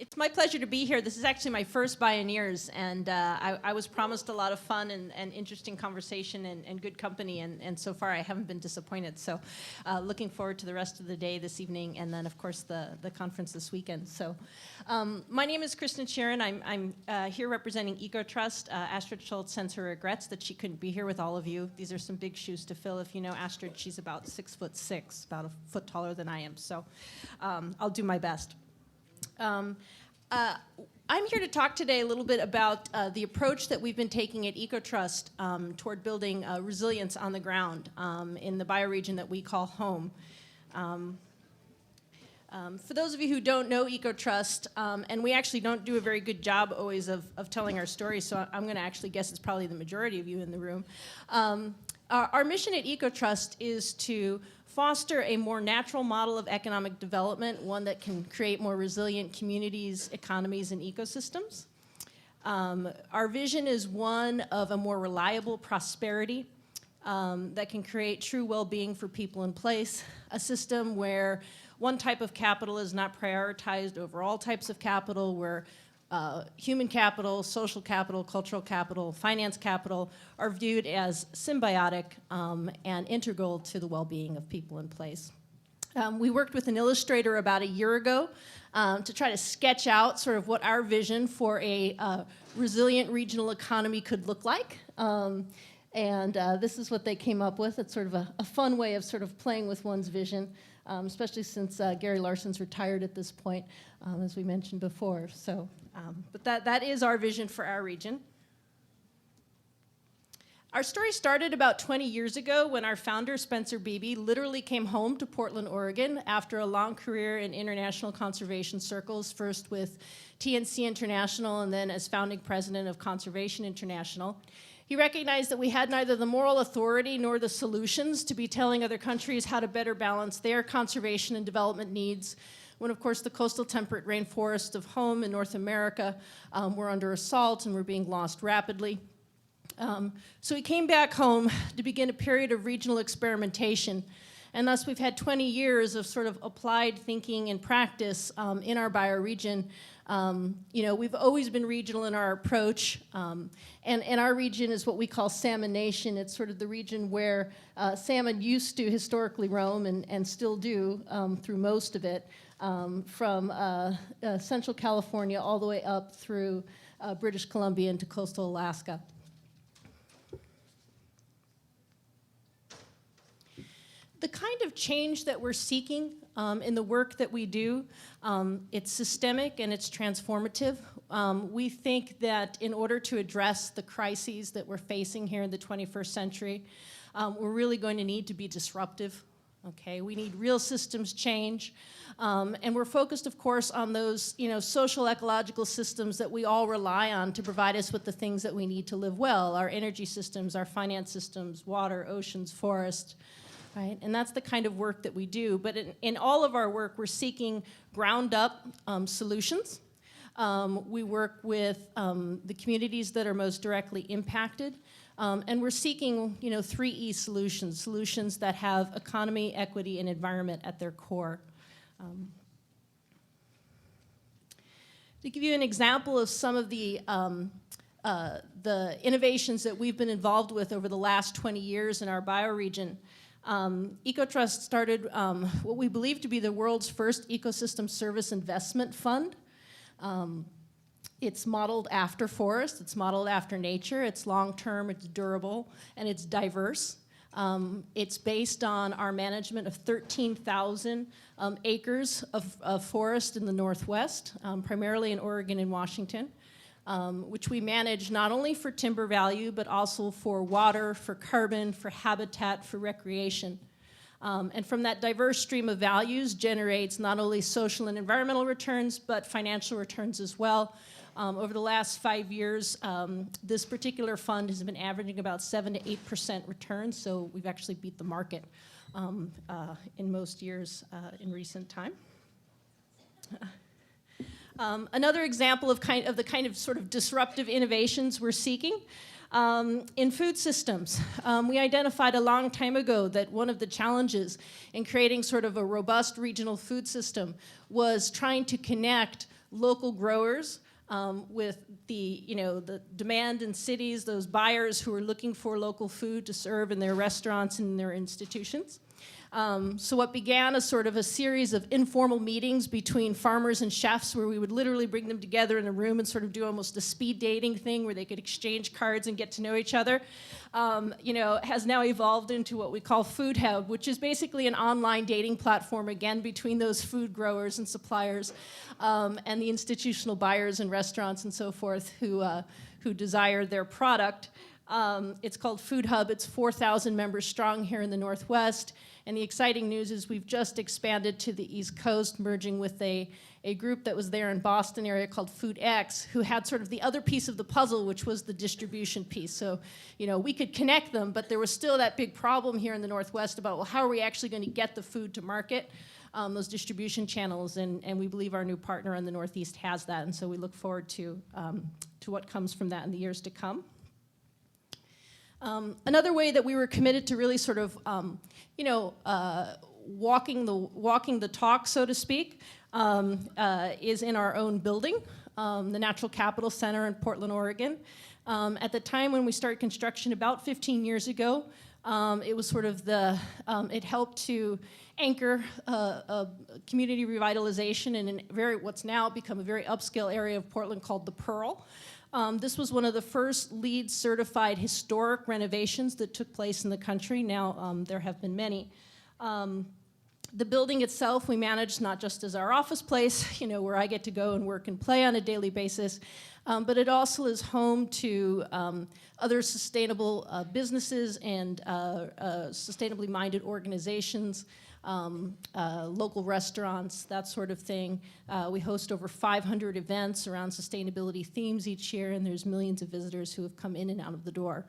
It's my pleasure to be here. This is actually my first Bioneers, and I was promised a lot of fun and interesting conversation and good company, and so far I haven't been disappointed. So looking forward to the rest of the day this evening, and then of course the conference this weekend. So my name is Kristen Sheeran. I'm here representing Ecotrust. Astrid Schultz sends her regrets that she couldn't be here with all of you. These are some big shoes to fill. If you know Astrid, she's about 6'6", about a foot taller than I am. So I'll do my best. I'm here to talk today a little bit about the approach that we've been taking at Ecotrust toward building resilience on the ground in the bioregion that we call home. For those of you who don't know Ecotrust, and we actually don't do a very good job always of telling our story, so I'm going to actually guess it's probably the majority of you in the room. Our mission at Ecotrust is to foster a more natural model of economic development, one that can create more resilient communities, economies, and ecosystems. Our vision is one of a more reliable prosperity that can create true well-being for people in place, a system where one type of capital is not prioritized over all types of capital, where human capital, social capital, cultural capital, finance capital are viewed as symbiotic and integral to the well-being of people in place. We worked with an illustrator about a year ago to try to sketch out sort of what our vision for a resilient regional economy could look like. This is what they came up with. It's sort of a fun way of sort of playing with one's vision, especially since Gary Larson's retired at this point, as we mentioned before. So, but that is our vision for our region. Our story started about 20 years ago when our founder, Spencer Beebe, literally came home to Portland, Oregon after a long career in international conservation circles, first with TNC International and then as founding president of Conservation International. He recognized that we had neither the moral authority nor the solutions to be telling other countries how to better balance their conservation and development needs, when, of course, the coastal temperate rainforests of home in North America were under assault and were being lost rapidly. So he came back home to begin a period of regional experimentation, and thus we've had 20 years of sort of applied thinking and practice in our bioregion. You know, we've always been regional in our approach, and our region is what we call Salmon Nation. It's sort of the region where salmon used to historically roam and still do through most of it, from Central California all the way up through British Columbia into coastal Alaska. The kind of change that we're seeking in the work that we do, it's systemic and it's transformative. We think that in order to address the crises that we're facing here in the 21st century, we're really going to need to be disruptive. Okay, we need real systems change, and we're focused, of course, on those, social ecological systems that we all rely on to provide us with the things that we need to live well: our energy systems, our finance systems, water, oceans, forest. Right? And that's the kind of work that we do. But in all of our work, we're seeking ground-up solutions. We work with the communities that are most directly impacted. And we're seeking, 3E solutions, solutions that have economy, equity, and environment at their core. To give you an example of some of the innovations that we've been involved with over the last 20 years in our bioregion, Ecotrust started what we believe to be the world's first ecosystem service investment fund. It's modeled after forest, it's modeled after nature, it's long-term, it's durable, and it's diverse. It's based on our management of 13,000 acres of forest in the Northwest, primarily in Oregon and Washington. Which we manage not only for timber value, but also for water, for carbon, for habitat, for recreation. And from that diverse stream of values generates not only social and environmental returns, but financial returns as well. Over the last 5 years, this particular fund has been averaging about 7 to 8% returns, so we've actually beat the market in most years in recent time. Another example of the kind of sort of disruptive innovations we're seeking in food systems. We identified a long time ago that one of the challenges in creating sort of a robust regional food system was trying to connect local growers with the, the demand in cities, those buyers who are looking for local food to serve in their restaurants and their institutions. So what began as sort of a series of informal meetings between farmers and chefs where we would literally bring them together in a room and sort of do almost a speed dating thing where they could exchange cards and get to know each other, has now evolved into what we call Food Hub, which is basically an online dating platform, again, between those food growers and suppliers and the institutional buyers and restaurants and so forth who desire their product. It's called Food Hub. It's 4,000 members strong here in the Northwest. And the exciting news is we've just expanded to the East Coast, merging with a group that was there in Boston area called Food X, who had sort of the other piece of the puzzle, which was the distribution piece. So, we could connect them, but there was still that big problem here in the Northwest about, well, how are we actually going to get the food to market, those distribution channels? And we believe our new partner in the Northeast has that. And so we look forward to what comes from that in the years to come. Another way that we were committed to really sort of, walking the talk, so to speak, is in our own building, the Natural Capital Center in Portland, Oregon. At the time when we started construction about 15 years ago, it was sort of it helped to anchor community revitalization in what's now become a very upscale area of Portland called the Pearl. This was one of the first LEED certified historic renovations that took place in the country. Now there have been many. The building itself we manage not just as our office place, where I get to go and work and play on a daily basis, but it also is home to other sustainable businesses and sustainably minded organizations. Local restaurants, that sort of thing. We host over 500 events around sustainability themes each year, and there's millions of visitors who have come in and out of the door.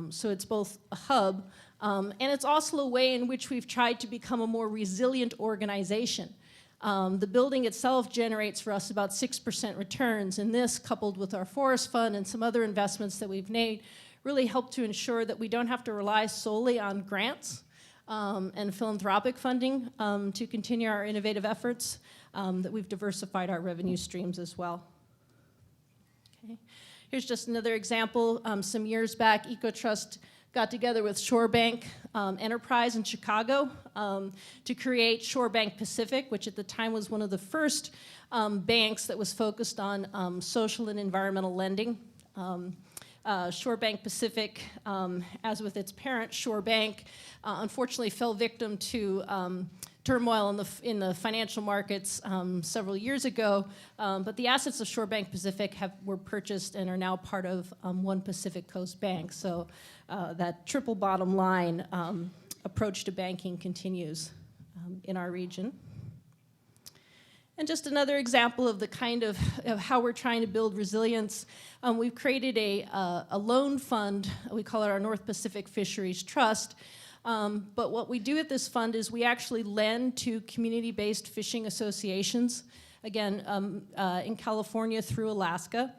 So it's both a hub, and it's also a way in which we've tried to become a more resilient organization. The building itself generates for us about 6% returns, and this, coupled with our forest fund and some other investments that we've made, really help to ensure that we don't have to rely solely on grants and philanthropic funding to continue our innovative efforts, that we've diversified our revenue streams as well. Okay. Here's just another example. Some years back, Ecotrust got together with Shorebank Enterprise in Chicago to create Shorebank Pacific, which at the time was one of the first banks that was focused on social and environmental lending. Shorebank Pacific, as with its parent, Shorebank, unfortunately fell victim to turmoil in the financial markets several years ago, but the assets of Shorebank Pacific were purchased and are now part of One Pacific Coast Bank. So that triple bottom line approach to banking continues in our region. And just another example of the kind of how we're trying to build resilience. We've created a loan fund. We call it our North Pacific Fisheries Trust. But what we do at this fund is we actually lend to community-based fishing associations, again, in California through Alaska.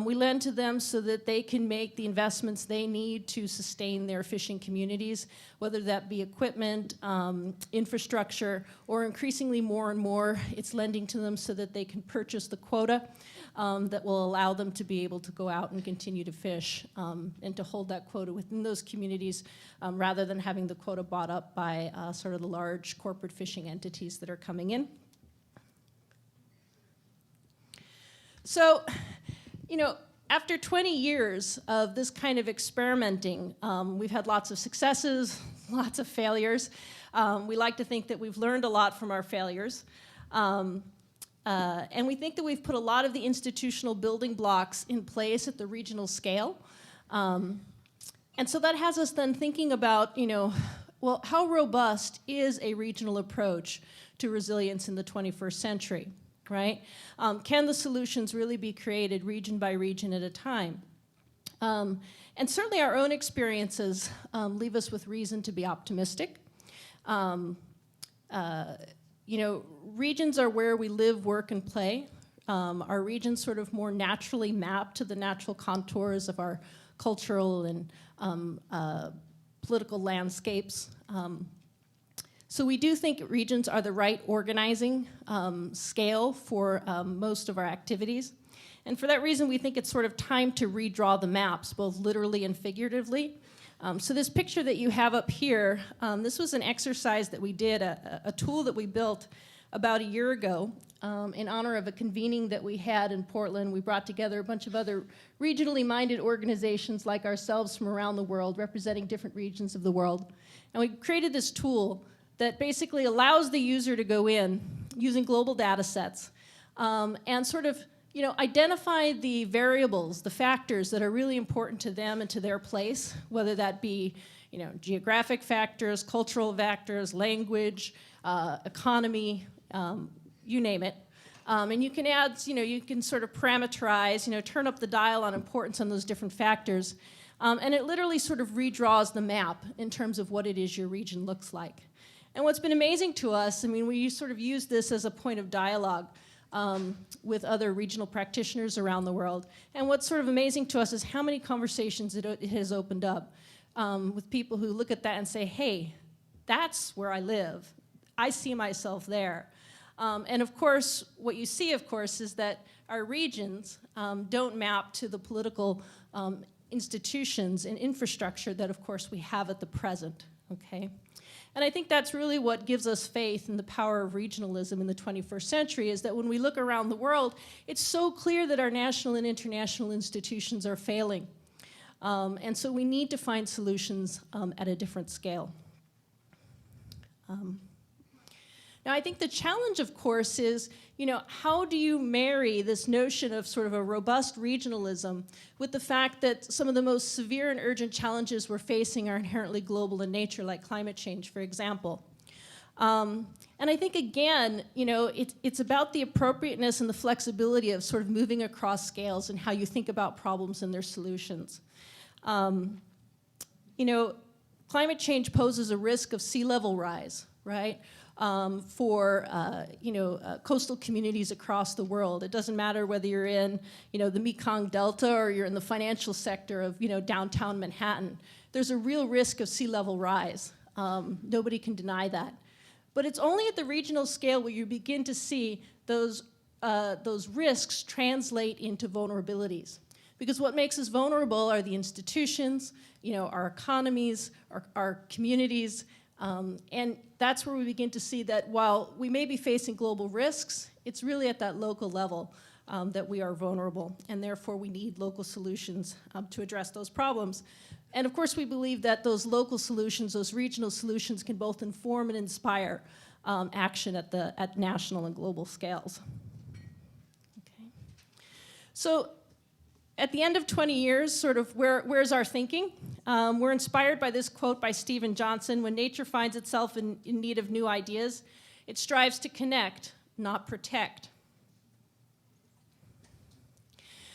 We lend to them so that they can make the investments they need to sustain their fishing communities, whether that be equipment, infrastructure, or increasingly more and more, it's lending to them so that they can purchase the quota that will allow them to be able to go out and continue to fish and to hold that quota within those communities rather than having the quota bought up by sort of the large corporate fishing entities that are coming in. So, after 20 years of this kind of experimenting, we've had lots of successes, lots of failures. We like to think that we've learned a lot from our failures. And we think that we've put a lot of the institutional building blocks in place at the regional scale. And so that has us then thinking about, well, how robust is a regional approach to resilience in the 21st century? Right? Can the solutions really be created region by region at a time? And certainly our own experiences leave us with reason to be optimistic. Regions are where we live, work, and play. Our regions sort of more naturally map to the natural contours of our cultural and political landscapes. So we do think regions are the right organizing scale for most of our activities. And for that reason, we think it's sort of time to redraw the maps, both literally and figuratively. So this picture that you have up here, this was an exercise that we did, a tool that we built about a year ago in honor of a convening that we had in Portland. We brought together a bunch of other regionally minded organizations like ourselves from around the world, representing different regions of the world. And we created this tool that basically allows the user to go in using global data sets and sort of identify the variables, the factors that are really important to them and to their place, whether that be geographic factors, cultural factors, language, economy, you name it. And you can add, you can sort of parameterize, turn up the dial on importance on those different factors. And it literally sort of redraws the map in terms of what it is your region looks like. And what's been amazing to us, we sort of use this as a point of dialogue with other regional practitioners around the world. And what's sort of amazing to us is how many conversations it has opened up with people who look at that and say, hey, that's where I live. I see myself there. And of course, what you see, of course, is that our regions don't map to the political institutions and infrastructure that, of course, we have at the present, okay? And I think that's really what gives us faith in the power of regionalism in the 21st century, is that when we look around the world, it's so clear that our national and international institutions are failing. And so we need to find solutions at a different scale. Now, I think the challenge, of course, is, how do you marry this notion of sort of a robust regionalism with the fact that some of the most severe and urgent challenges we're facing are inherently global in nature, like climate change, for example. And I think, again, it's about the appropriateness and the flexibility of sort of moving across scales and how you think about problems and their solutions. Climate change poses a risk of sea level rise, right? For coastal communities across the world. It doesn't matter whether you're in the Mekong Delta or you're in the financial sector of downtown Manhattan. There's a real risk of sea level rise. Nobody can deny that. But it's only at the regional scale where you begin to see those risks translate into vulnerabilities. Because what makes us vulnerable are the institutions, our economies, our communities, and that's where we begin to see that while we may be facing global risks, it's really at that local level that we are vulnerable, and therefore we need local solutions to address those problems. And of course, we believe that those local solutions, those regional solutions, can both inform and inspire action at national and global scales. Okay. So at the end of 20 years, sort of where's our thinking? We're inspired by this quote by Stephen Johnson: when nature finds itself in need of new ideas, it strives to connect, not protect.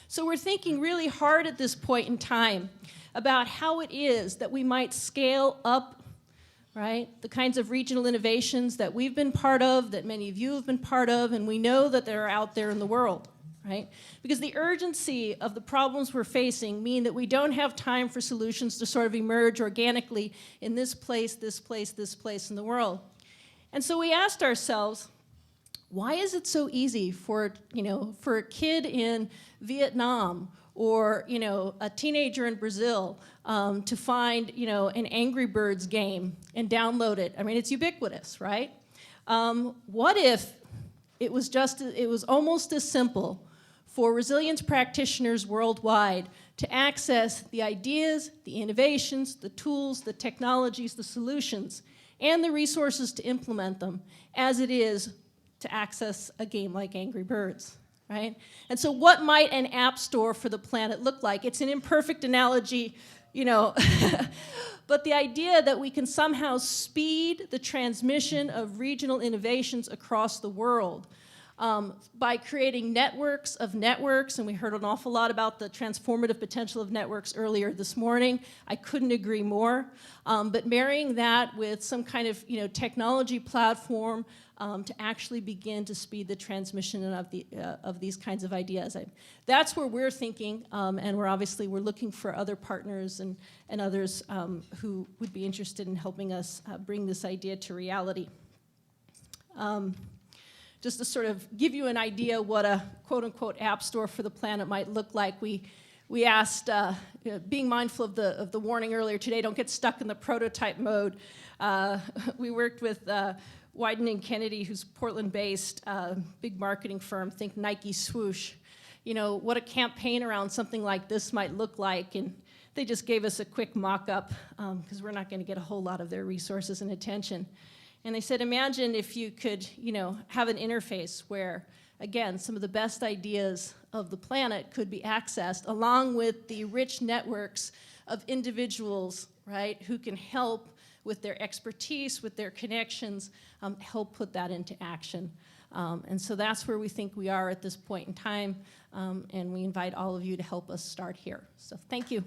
So we're thinking really hard at this point in time about how it is that we might scale up, right, the kinds of regional innovations that we've been part of, that many of you have been part of, and we know that they're out there in the world. Right? Because the urgency of the problems we're facing mean that we don't have time for solutions to sort of emerge organically in this place in the world. And so we asked ourselves, why is it so easy for a kid in Vietnam or a teenager in Brazil to find an Angry Birds game and download it? I mean, it's ubiquitous, right? What if it was almost as simple for resilience practitioners worldwide to access the ideas, the innovations, the tools, the technologies, the solutions, and the resources to implement them as it is to access a game like Angry Birds, right? And so what might an app store for the planet look like? It's an imperfect analogy, but the idea that we can somehow speed the transmission of regional innovations across the world by creating networks of networks, and we heard an awful lot about the transformative potential of networks earlier this morning. I couldn't agree more. But marrying that with some kind of technology platform to actually begin to speed the transmission of these kinds of ideas. That's where we're thinking, and we're looking for other partners and others who would be interested in helping us bring this idea to reality. Just to sort of give you an idea what a quote-unquote app store for the planet might look like, we asked, being mindful of the warning earlier today, don't get stuck in the prototype mode. We worked with Wieden & Kennedy, who's Portland-based, big marketing firm, think Nike swoosh. What a campaign around something like this might look like, and they just gave us a quick mock-up because we're not going to get a whole lot of their resources and attention. And they said, imagine if you could, have an interface where, again, some of the best ideas of the planet could be accessed along with the rich networks of individuals, right, who can help with their expertise, with their connections, help put that into action. And so that's where we think we are at this point in time, and we invite all of you to help us start here. So thank you.